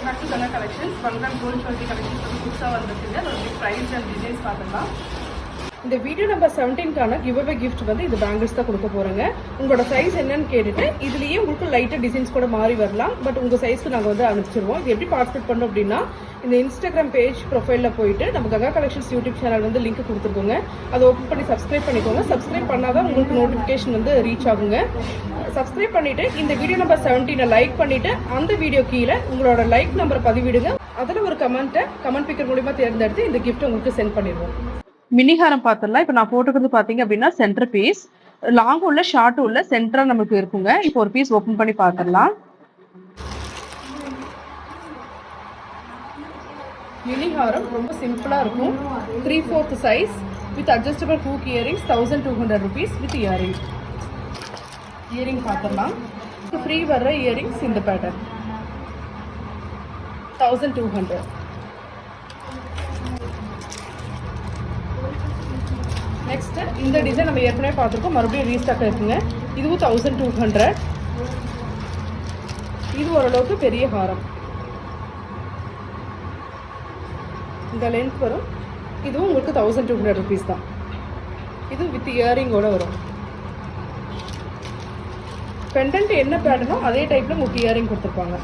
back to Ganga Collections. 1 gram gold jewelry collections வந்து புதுசாக வந்துருக்குங்க. அதோட ப்ரைஸ் அண்ட் டிசைன்ஸ் பார்த்துக்கலாம். இந்த வீடியோ நம்பர் 17க்கான கிவ் அவே கிஃப்ட் வந்து இது பேங்கிள்ஸ் தான் கொடுக்க போகிறோங்க. உங்களோட சைஸ் என்னன்னு கேட்டுட்டு இதுலேயே உங்களுக்கு லைட்டாக டிசைன்ஸ் கூட மாறி வரலாம். பட் உங்கள் சைஸ்க்கு நாங்கள் வந்து அனுப்பிச்சிருவோம். இது எப்படி பார்ட்டிசிபேட் பண்ணோம் அப்படின்னா இந்த இன்ஸ்டாகிராம் பேஜ் ப்ரொஃபைலில் போயிட்டு நம்ம கங்கா கலெக்ஷன்ஸ் யூடியூப் சேனல் வந்து லிங்க் கொடுத்துருக்கோங்க. அதை ஓப்பன் பண்ணி சப்ஸ்கிரைப் பண்ணிக்கோங்க. சப்ஸ்கிரைப் பண்ணாதான் உங்களுக்கு நோட்டிஃபிகேஷன் வந்து ரீச் ஆகுங்க. சப்ஸ்கிரைப் பண்ணிவிட்டு இந்த வீடியோ நம்பர் 17 லைக் பண்ணிவிட்டு அந்த வீடியோ கீழே உங்களோட லைக் நம்பரை பதிவிடுங்க. அதில் ஒரு கமெண்ட் பிக்கர் மூலிமா தேர்ந்தெடுத்து இந்த கிஃப்ட் உங்களுக்கு சென்ட் பண்ணிடுவோம். மினிஹாரம் பார்த்துடலாம். இப்போ நான் போட்டுக்கிறது பார்த்தீங்க அப்படின்னா சென்டர் பீஸ் லாங்கும் உள்ள ஷார்ட்டும் உள்ள சென்டராக நமக்கு இருக்குங்க. இப்போ ஒரு பீஸ் ஓப்பன் பண்ணி பார்த்துடலாம். மினிஹாரம் ரொம்ப சிம்பிளாக இருக்கும். 3/4 size with adjustable hook earrings 1200 rupees with earring. Earring பார்த்துடலாம். ஃப்ரீ வர்ற இயரிங்ஸ் இந்த பேட்டர்ன் 1200. நெக்ஸ்ட் இந்த டிசைன் நம்ம ஏற்கனவே பார்த்துருக்கோம், மறுபடியும் ரீஸ்டாக் இருக்குங்க. இதுவும் 1200. இது ஓரளவுக்கு பெரிய ஹாரம், இந்த லென்த் வரும். இதுவும் உங்களுக்கு 1200 rupees தான். இது வித் இயரிங்கோட வரும். பெண்டன்ட் என்ன பேட்டர்னோ அதே டைப்ல உங்களுக்கு இயரிங் கொடுத்துருப்பாங்க.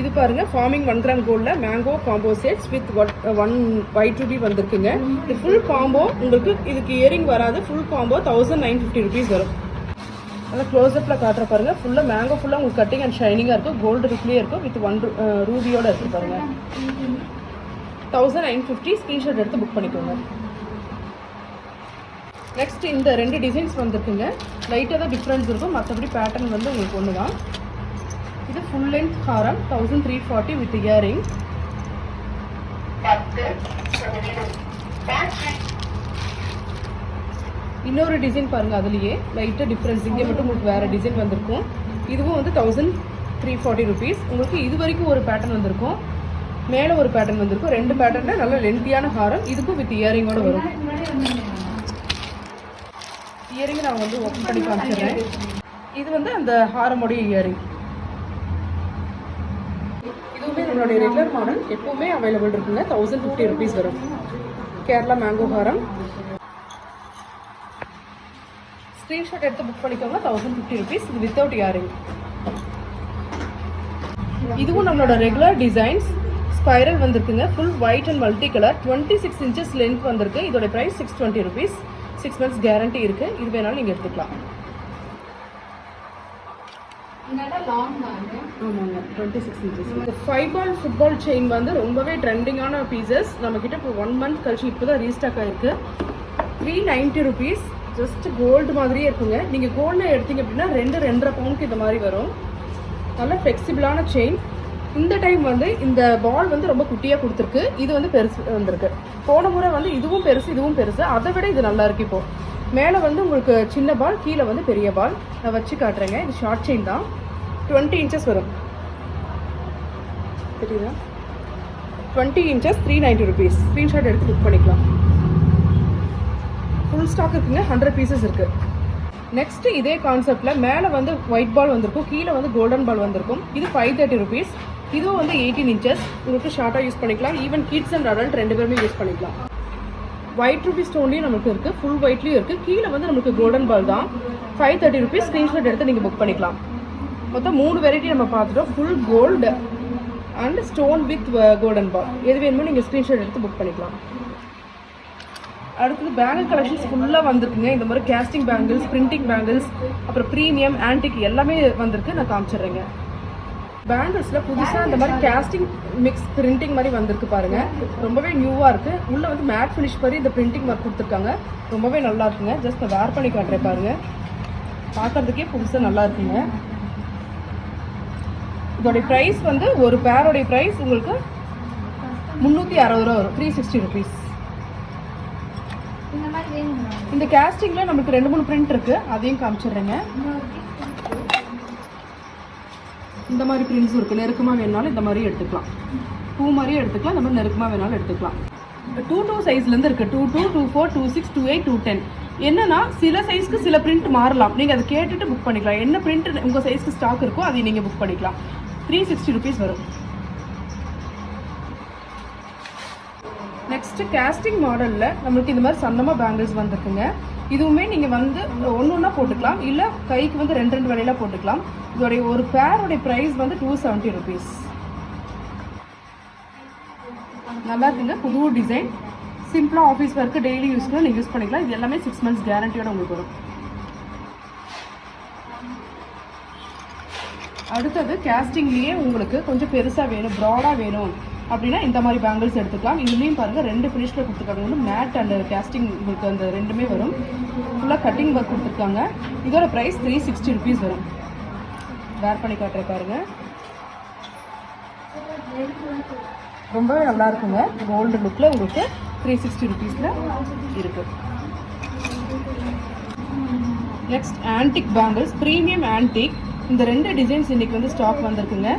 இது பாருங்க, ஃபார்மிங் 1 gram கோல்டில் mango combo sets with 1 white Ruby வந்திருக்குங்க. இது ஃபுல் காம்போ உங்களுக்கு, இதுக்கு இயரிங் வராது. ஃபுல் காம்போ 1950 rupees வரும். நல்லா க்ளோஸ்அப்பில் காட்டுற பாருங்க. ஃபுல்லாக மேங்கோ ஃபுல்லாக உங்களுக்கு கட்டிங் அண்ட் ஷைனிங்காக இருக்கும். கோல்டு ருக்லேயே இருக்கும் வித் 1 ரூபியோட இருக்குது பாருங்க. 1950. ஸ்க்ரீன்ஷாட் எடுத்து புக் பண்ணிக்கோங்க. நெக்ஸ்ட் இந்த 2 டிசைன்ஸ் வந்துருக்குங்க. லைட்டாக தான் டிஃப்ரென்ஸ் இருக்கும், மற்றபடி பேட்டர்ன் வந்து உங்களுக்கு ஒன்று தான். இது full length Haram 1340 with earring. இன்னொரு டிசைன் பாருங்க, அதுலயே லைட்டா டிஃபரன்ஸ், இங்கே மட்டும் உங்களுக்கு வேற டிசைன் வந்திருக்கும். இதுவும் வந்து 1340 rupees. உங்களுக்கு இது வரைக்கும் ஒரு பேட்டர்ன் வந்திருக்கும், மேலே ஒரு பேட்டர்ன் வந்திருக்கும். 2 பேட்டர்ல நல்ல லென்த்தியான ஹாரம். இதுக்கும் வித் இயரிங்கோட வரும். இயரிங் நான் வந்து ஓப்பன் பண்ணி காமிச்சிடுறேன். இது வந்து அந்த ஹாரமுடைய இயரிங். இதுவுமே நம்மளுடைய ரெகுலர் மாடல், எப்பவுமே அவைலபிள் இருக்குங்க. 1050 rupees வரும். கேரளா மேங்கோ ஹாரம். ஸ்க்ரீன்ஷாட் எடுத்து புக் பண்ணிக்கோங்க. 1050 rupees. இது வித்தவுட் இயரிங். இதுவும் நம்மளோட ரெகுலர் டிசைன்ஸ். ஸ்பைரல் வந்திருக்குங்க. Full white and multi colour. 26 inches length வந்திருக்கு. இதோட ப்ரைஸ் 620 rupees. 6 months கேரண்டி இருக்கு. இது வேணாலும் நீங்கள் எடுத்துக்கலாம். ஆமாங்க, 26 inches. இந்த 5 ball ஃபுட்பால் செயின் வந்து ரொம்பவே ட்ரெண்டிங்கான பீசஸ். நம்மக்கிட்ட இப்போ 1 month கழிச்சு இப்போ தான் ரீஸ்டாக் ஆயிருக்கு. 390 rupees. ஜஸ்ட் கோல்டு மாதிரியே இருக்குங்க. நீங்கள் கோல்டில் எடுத்தீங்க அப்படின்னா 2.5 பவுனுக்கு இந்த மாதிரி வரும். நல்ல ஃப்ளெக்சிபிளான செயின். இந்த டைம் வந்து இந்த பால் வந்து ரொம்ப குட்டியாக கொடுத்துருக்கு. இது வந்து பெருசு வந்திருக்கு. போன முறை வந்து இதுவும் பெருசு இதுவும் பெருசு, அதை விட இது நல்லா இருக்கு. இப்போ மேலே வந்து உங்களுக்கு சின்ன பால், கீழே வந்து பெரிய பால். நான் வச்சு காட்டுறேங்க. இது ஷார்ட் செயின் தான். 20 inches வரும். தெரியுதா? 20 inches 390 rupees. ஸ்க்ரீன்ஷாட் எடுத்து புக் பண்ணிக்கலாம். ஃபுல் ஸ்டாக் இருக்குங்க. 100 pieces இருக்கு. நெக்ஸ்ட் இதே கான்செப்டில் மேலே வந்து ஒயிட் பால் வந்திருக்கும், கீழே வந்து கோல்டன் பால் வந்திருக்கும். இது 530 rupees. இதுவும் வந்து 18 inches. உங்களுக்கு ஷார்ட்டாக யூஸ் பண்ணிக்கலாம். ஈவன் கிட்ஸ் அண்ட் அடல்ட் 2 பேருமே யூஸ் பண்ணிக்கலாம். ஒயிட் ரூபி ஸ்டோன்லேயும் நமக்கு இருக்குது, ஃபுல் ஒயிட்லேயும் இருக்குது. கீழே வந்து நமக்கு கோல்டன் பால் தான். 530 rupees. ஸ்க்ரீன்ஷாட் எடுத்து நீங்கள் புக் பண்ணிக்கலாம். மொத்தம் 3 வெரைட்டி நம்ம பார்த்துட்டோம். Full gold and stone with golden ball. எது வேணுமோ நீங்கள் ஸ்க்ரீன்ஷாட் எடுத்து புக் பண்ணிக்கலாம். அடுத்தது பேங்கிள் கலெக்ஷன்ஸ் ஃபுல்லாக வந்திருக்குங்க. இந்த மாதிரி கேஸ்டிங் பேங்கிள்ஸ், பிரிண்டிங் பேங்கிள்ஸ், அப்புறம் ப்ரீமியம், ஆன்டிக் எல்லாமே வந்திருக்கு. நான் காமிச்சிடுறேங்க. பேங்கிள்ஸில் புதுசாக இந்த மாதிரி கேஸ்டிங் மிக்ஸ் பிரிண்டிங் மாதிரி வந்திருக்கு பாருங்கள். ரொம்பவே நியூவாக இருக்குது. உள்ளே வந்து மேட் ஃபினிஷ் மாதிரி இந்த பிரிண்டிங் ஒர்க் கொடுத்துருக்காங்க. ரொம்பவே நல்லா இருக்குங்க. ஜஸ்ட் நான் வேர் பண்ணி காட்டுறேன் பாருங்கள். பார்க்குறதுக்கே புதுசாக நல்லா இருக்குங்க. இதோடைய ப்ரைஸ் வந்து ஒரு பேரோடைய ப்ரைஸ் உங்களுக்கு 360 ரூபா வரும். 360 rupees. இந்த கேஸ்டிங்கில் நமக்கு 2-3 பிரிண்ட் இருக்குது, அதையும் காமிச்சிடுறேங்க. இந்த மாதிரி பிரிண்ட்ஸும் இருக்குது. நெருக்கமாக வேணாலும் இந்த மாதிரி எடுத்துக்கலாம். பூ மாதிரியும் எடுத்துக்கலாம். இந்த மாதிரி நெருக்கமாக வேணாலும் எடுத்துக்கலாம். 22 சைஸ்லேருந்து இருக்குது. 22, 24, 26, 28, 210. என்னன்னா சில சைஸ்க்கு சில பிரிண்ட் மாறலாம். நீங்கள் அதை கேட்டுட்டு புக் பண்ணிக்கலாம். என்ன பிரிண்ட் உங்கள் சைஸ்க்கு ஸ்டாக் இருக்கோ அதை நீங்கள் புக் பண்ணிக்கலாம். 360 rupees வரும். நெக்ஸ்ட் கேஸ்டிங் மாடல்ல நமக்கு இந்த மாதிரி சன்னமா பேங்கிள்ஸ் வந்திருக்குங்க. இதுவுமே நீங்க வந்து ஒண்ணா போட்டுக்கலாம், இல்ல கைக்கு வந்து ரெண்டு வலையில போட்டுக்கலாம். இதோட ஒரு பேரோட பிரைஸ் வந்து 270 rupees. நல்லா இருக்குங்க, புது டிசைன், சிம்பிளா ஆஃபீஸ் ஒர்க்கு டெய்லி யூஸ்க்கு நீங்க யூஸ் பண்ணிக்கலாம். இது எல்லாமே 6 months கேரண்டியோட உங்களுக்கு வரும். அடுத்தது கேஸ்டிங்லேயே உங்களுக்கு கொஞ்சம் பெருசாக வேணும், ப்ராடாக வேணும் அப்படின்னா இந்த மாதிரி பேங்கிள்ஸ் எடுத்துக்கலாம். இதுலேயும் பாருங்கள் 2 ஃபினிஷில் கொடுத்துருக்காங்க. ஒன்று மேட் அண்ட் கேஸ்டிங் உங்களுக்கு அந்த ரெண்டுமே வரும். ஃபுல்லாக கட்டிங் ஒர்க் கொடுத்துருக்காங்க. இதோட ப்ரைஸ் 360 rupees வரும். வேர் பண்ணி காட்டுற பாருங்க, ரொம்பவே நல்லா இருக்குங்க. கோல்டு லுக்கில் உங்களுக்கு 360 rupeesல இருக்கு. Next antique bangles, premium antique. இந்த 2 டிசைன்ஸ் இன்னைக்கு வந்து ஸ்டாக் வந்திருக்குங்க.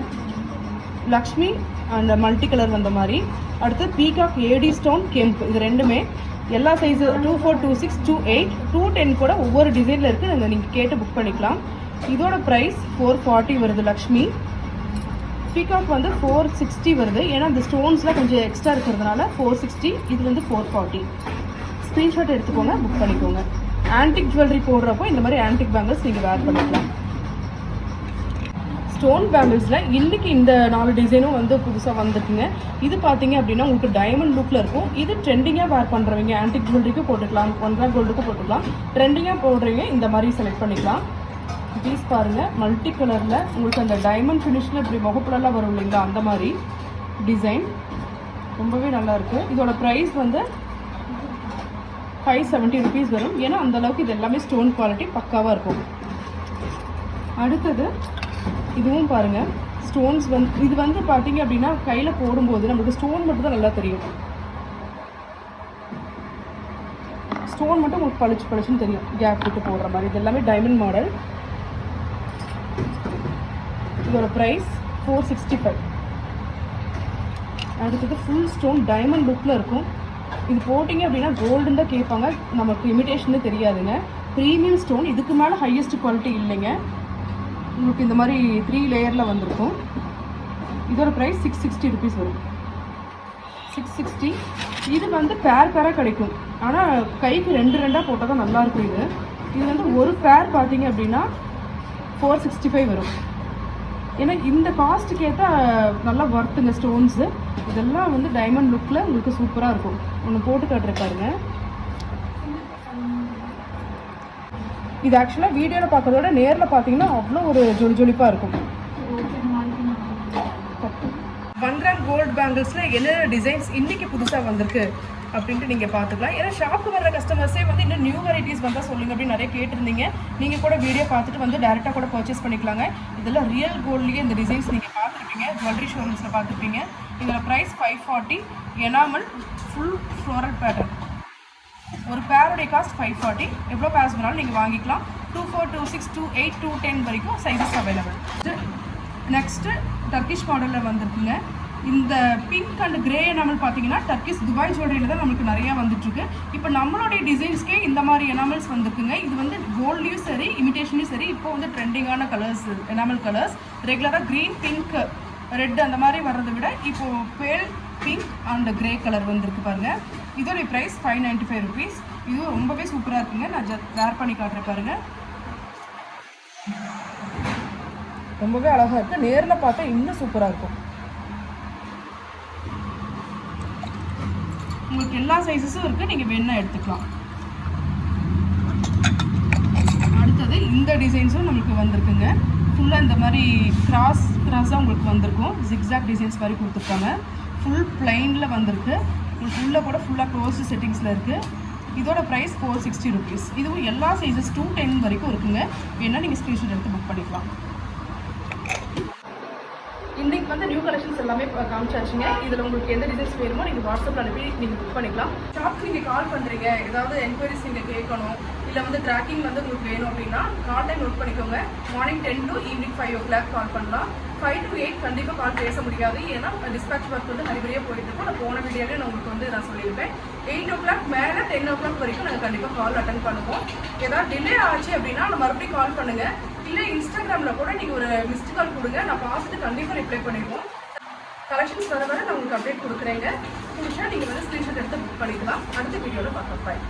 லக்ஷ்மி அண்ட் மல்டி கலர் வந்த மாதிரி, அடுத்து பீகாக் ஏடி ஸ்டோன் கெம்ப். இது ரெண்டுமே எல்லா சைஸு 24, 26, 28, 210 கூட ஒவ்வொரு டிசைனில் இருக்குது. நீங்கள் கேட்டு புக் பண்ணிக்கலாம். இதோட ப்ரைஸ் 440 வருது. லக்ஷ்மி பீகாக் வந்து 460 வருது. ஏன்னா இந்த ஸ்டோன்ஸ்லாம் கொஞ்சம் எக்ஸ்ட்ரா இருக்கிறதுனால 460. இது வந்து 440. ஸ்க்ரீன்ஷாட் எடுத்துக்கோங்க, புக் பண்ணிக்கோங்க. ஆன்டிக் ஜுவல்லரி போடுறப்போ இந்த மாதிரி ஆன்டிக் பேங்கிள்ஸ் நீங்கள் வேர் பண்ணிக்கலாம். ஸ்டோன் பேங்கிள்ஸில் இன்றைக்கி இந்த 4 டிசைனும் வந்து புதுசாக வந்துருக்குங்க. இது பார்த்தீங்க அப்படின்னா உங்களுக்கு டைமண்ட் லுக்கில் இருக்கும். இது ட்ரெண்டிங்காக வேர் பண்ணுறவங்க ஆன்டிக் ஜுவல்லரிக்கு போட்டுக்கலாம், 1 கிராம் கோல்டுக்கு போட்டுக்கலாம். ட்ரெண்டிங்காக போடுறவங்க இந்த மாதிரி செலக்ட் பண்ணிக்கலாம். பீஸ் பாருங்கள், மல்டி கலரில் உங்களுக்கு அந்த டைமண்ட் ஃபினிஷில் இப்படி முகப்புலலாம் வரும் இல்லைங்களா, அந்த மாதிரி டிசைன் ரொம்பவே நல்லாயிருக்கு. இதோட ப்ரைஸ் வந்து 570 rupees வரும். ஏன்னா அந்தளவுக்கு இது எல்லாமே ஸ்டோன் குவாலிட்டி பக்காவாக இருக்கும். அடுத்தது இதுவும் பாருங்கள், ஸ்டோன்ஸ் வந்து இது வந்து பார்த்தீங்க அப்படின்னா கையில் போடும்போது நம்மளுக்கு ஸ்டோன் மட்டும் தான் நல்லா தெரியும். ஸ்டோன் மட்டும் உங்களுக்கு பளிச்சுன்னு தெரியும், கேப் விட்டு போடுற மாதிரி. இது எல்லாமே டைமண்ட் மாடல். இதோட ப்ரைஸ் 465. அடுத்தது ஃபுல் ஸ்டோன் டைமண்ட் லுக்கில் இருக்கும். இது போட்டிங்க அப்படின்னா கோல்டுன்னு தான் கேட்பாங்க, நமக்கு இமிடேஷன்னு தெரியாதுங்க. ப்ரீமியம் ஸ்டோன், இதுக்கு மேலே ஹையஸ்ட் குவாலிட்டி இல்லைங்க. உங்களுக்கு இந்த மாதிரி 3 லேயரில் வந்திருக்கும். இதோட ப்ரைஸ் 660 rupees வரும். 660. இது வந்து பேராக கிடைக்கும், ஆனால் கைக்கு 2 போட்டால் தான் நல்லாயிருக்கும். இது வந்து ஒரு பேர் பார்த்தீங்க அப்படின்னா 465 வரும். ஏன்னா இந்த காஸ்ட்டுக்கு ஏற்ற நல்லா ஒர்த்துங்க ஸ்டோன்ஸு. இதெல்லாம் வந்து டைமண்ட் லுக்கில் உங்களுக்கு சூப்பராக இருக்கும். ஒன்று போட்டு காட்டுற பாருங்க. இது ஆக்சுவலாக வீடியோவில் பார்க்கறதோட நேரில் பார்த்தீங்கன்னா அவ்வளோ ஒரு ஜொலிப்பாக இருக்கும். 1 கிராம் கோல்டு பேங்கிள்ஸில் என்னென்ன டிசைன்ஸ் இன்றைக்கி புதுசாக வந்திருக்கு அப்படின்ட்டு நீங்கள் பார்த்துக்கலாம். ஏன்னா ஷாப்புக்கு வர கஸ்டமர்ஸே வந்து இன்னும் நியூ வெரைட்டிஸ் வந்தால் சொல்லுங்கள் அப்படின்னு நிறைய கேட்டிருந்தீங்க. நீங்கள் கூட வீடியோ பார்த்துட்டு வந்து டேரெக்டாக கூட பர்ச்சேஸ் பண்ணிக்கலாங்க. இதெல்லாம் ரியல் கோல்ட்லேயே இந்த டிசைன்ஸ் நீங்கள் பார்த்துருப்பீங்க, ஜுவல்லரி ஷோரூம்ஸில் பார்த்துருப்பீங்க. இதில் price 540. Enamel full floral pattern. ஒரு பேருடைய காஸ்ட் 540. எவ்வளோ பேர்ஸ் வேணாலும் நீங்கள் வாங்கிக்கலாம். 24, 26, 28, 210 வரைக்கும் சைஸஸ் அவைலபிள். நெக்ஸ்ட்டு டர்க்கிஷ் மாடலில் வந்துருக்குங்க. இந்த பிங்க் அண்ட் கிரே எனாமல் பார்த்தீங்கன்னா டர்க்கிஷ் துபாய் ஜுவல்லரியில் தான் நமக்கு நிறையா வந்துட்டுருக்கு. இப்போ நம்மளுடைய டிசைன்ஸ்க்கே இந்த மாதிரி எனாமல்ஸ் வந்துருக்குங்க. இது வந்து கோல்ட்லேயும் சரி இமிடேஷன்லேயும் சரி இப்போ வந்து ட்ரெண்டிங்கான கலர்ஸ், எனாமல் கலர்ஸ். ரெகுலராக க்ரீன், பிங்க், ரெட் அந்த மாதிரி வர்றதை விட இப்போது பேல் பிங்க் அண்ட் கிரே கலர் வந்துருக்கு பாருங்கள். இதோட ப்ரைஸ் 595 rupees. இதுவும் ரொம்பவே சூப்பராக இருக்குங்க. நான் வேர் பண்ணி காட்டுறேன் பாருங்கள். ரொம்பவே அழகாக இருக்குது. நேரில் பார்த்தா இன்னும் சூப்பராக இருக்கும். உங்களுக்கு எல்லா சைஸஸும் இருக்குது, நீங்கள் வேணா எடுத்துக்கலாம். அடுத்தது இந்த டிசைன்ஸும் நம்மளுக்கு வந்திருக்குங்க. ஃபுல்லாக இந்த மாதிரி கிராஸாக உங்களுக்கு வந்திருக்கும். ஜிக்ஸாக் டிசைன்ஸ் மாதிரி கொடுத்துருக்காங்க. ஃபுல் பிளைனில் வந்திருக்கு. உள்ளே கூட ஃபுல்லாக க்ளோஸ்டு செட்டிங்ஸில் இருக்குது. இதோட ப்ரைஸ் 460 rupees. இதுவும் எல்லா சைஸஸ் 210 வரைக்கும் இருக்குங்க. வேணால் நீங்கள் ஸ்க்ரீன்ஷாட் எடுத்து புக் பண்ணிக்கலாம். இன்றைக்கி வந்து நியூ கலெக்ஷன்ஸ் எல்லாமே காமிச்சாச்சுங்க. இதில் உங்களுக்கு எந்த டிசைன்ஸ் வேணுமோ நீங்கள் வாட்ஸ்அப்பில் அனுப்பி நீங்கள் புக் பண்ணிக்கலாம். ஷாப்க்கு நீங்கள் கால் பண்ணுறீங்க, ஏதாவது என்கொயரிஸ் நீங்கள் கேட்கணும், இல்லை வந்து ட்ராக்கிங் வந்து உங்களுக்கு வேணும் அப்படின்னா கால் டைம் நோட் பண்ணிக்கோங்க. மார்னிங் 10 to evening 5 o'clock கால் பண்ணலாம். 5 to 8 கண்டிப்பாக கால் பேச முடியாது, ஏன்னா டிஸ்பேச் ஒர்க் வந்து நிறைய போயிட்டு இருக்கும். நான் போன வீடியோவே நான் உங்களுக்கு வந்து நான் சொல்லியிருப்பேன். 8 o'clock மேலே 10 o'clock வரைக்கும் நாங்கள் கண்டிப்பாக கால் அட்டன் பண்ணுவோம். ஏதாவது டிலே ஆச்சு அப்படின்னா நான் மறுபடியும் கால் பண்ணுங்கள். இல்லை இன்ஸ்டாகிராமில் கூட நீங்கள் ஒரு மிஸ்டு கால் கொடுங்க, நான் பார்த்துட்டு கண்டிப்பாக ரிப்ளை பண்ணிடுவோம். கலெக்ஷன்ஸ் வர நான் உங்களுக்கு அப்டேட் கொடுக்குறேங்க. பிடிச்சா நீங்கள் வந்து ஸ்க்ரீன்ஷாட் எடுத்து புக் பண்ணிக்கலாம். அடுத்த வீடியோவில் பார்க்கலாம். பாய்.